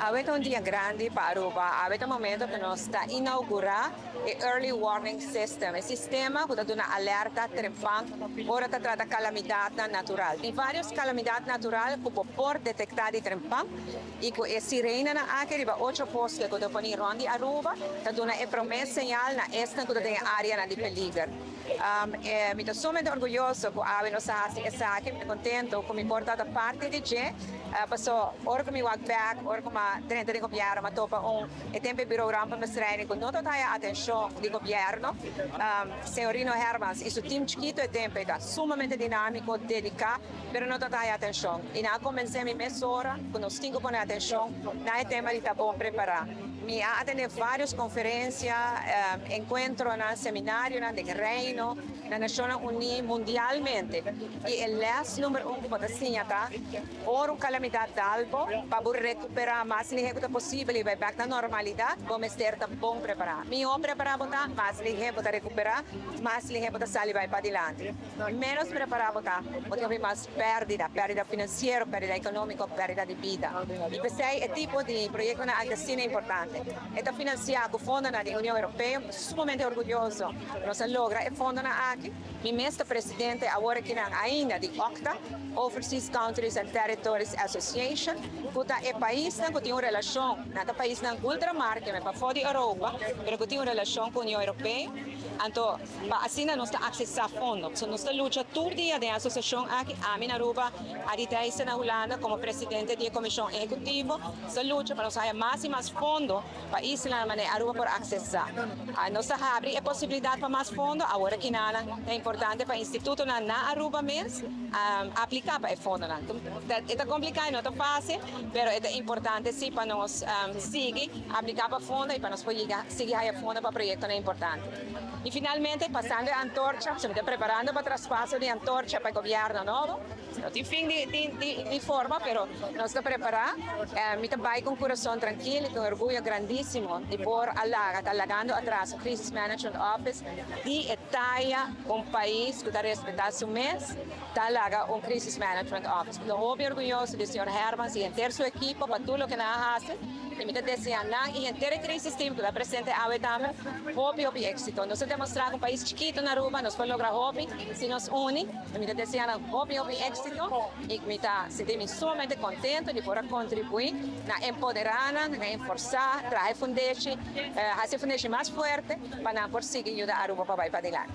Avete un dia grande para Aruba, avete un momento che non sta inaugurando il Early Warning System, il sistema che dà una alerta trempang ora che tratta calamità naturale. Di varie calamità naturali che può detectare trempang, e che sirena anche riba 8 posti che dopo ni rondi Aruba, che dà una promessa segnale na esta che tem area di peligro. Mi sono molto orgoglioso che abbiamo stati mi contento come portata parte di gente. Passo ora che mi walk back, ora che mi 30 di governo, ma dopo un tempo bureau rampa mi strani con nota taya attenzione di governo. Signorino Hermans, il suo team chiquito e tempo è sumamente dinamico, dedicato, però nota taya attenzione. In a comenziamo in mezz'ora, con un stinco con attenzione, na è tema di tabon preparare. Mi ha attende varie conferenze, incontro nel seminario, nel Reino, nella Nazione Unite, mondialmente. E il last numero uno che è segnata, ora una calamità d'albo, per recuperare il più possibile, per back alla normalità, come sterta ben preparata. Mi ho preparato, ma se per recuperare, ma se per salire per adelante. Meno preparato, potrebbe avere perdita finanziaria, perdita economica, perdita di vita. E questo è il tipo di progetto che è importante. È finanziato con fondi dell'Unione Europea, sumamente orgoglioso, non si logra e fondi anche. Il nostro presidente ora che ainda di OCTA, Overseas Countries and Territories Association, che è paese che ha una relazione, è un paese ultramar, che è fuori Europa, però che ha una relazione con l'Unione Europea. Anto, assim non sta accessa a fondo, non sta luce tutti i giorni dell'associazione anche a Minaruba, a Italia in Holanda come presidente della commissione esecutiva, sta luce per usare massimo fondo para Isla mané Aruba por accessar. Não se abre a possibilidade para mais fundo, agora que nada é importante para o Instituto na Aruba mesmo aplicar para o fundo. É complicado, não é fácil, mas é importante sim para nós seguir, aplicar para o fundo e para nós seguir a fundo para o projeto é importante. E finalmente, passando a antorcha, estamos preparando para o traspasso de antorcha para o governo novo. Não tem fim de forma, mas nós estamos preparados. Mi trabalho com coração tranquilo, com orgulho grandíssimo de pôr alagando atrás o Crisis Management Office de Italia, um país que está respeitando seu mês, está alaga um Crisis Management Office. Estou muito orgulhoso do Sr. Hermans e de sua equipe para tudo o que nós fazemos. E mi desean e entera crisis team que está presente a Etama, hopi éxito. Nós demonstramos um país chiquito na Aruba, nós podemos lograr hopi, se nos une. E mi desean hopi éxito e me está sentindo sumamente contente de poder contribuir na empoderada, na enforzar, trazer fundeixe, fazer fundeixe mais forte para não conseguir ajudar a Aruba para ir para adelante.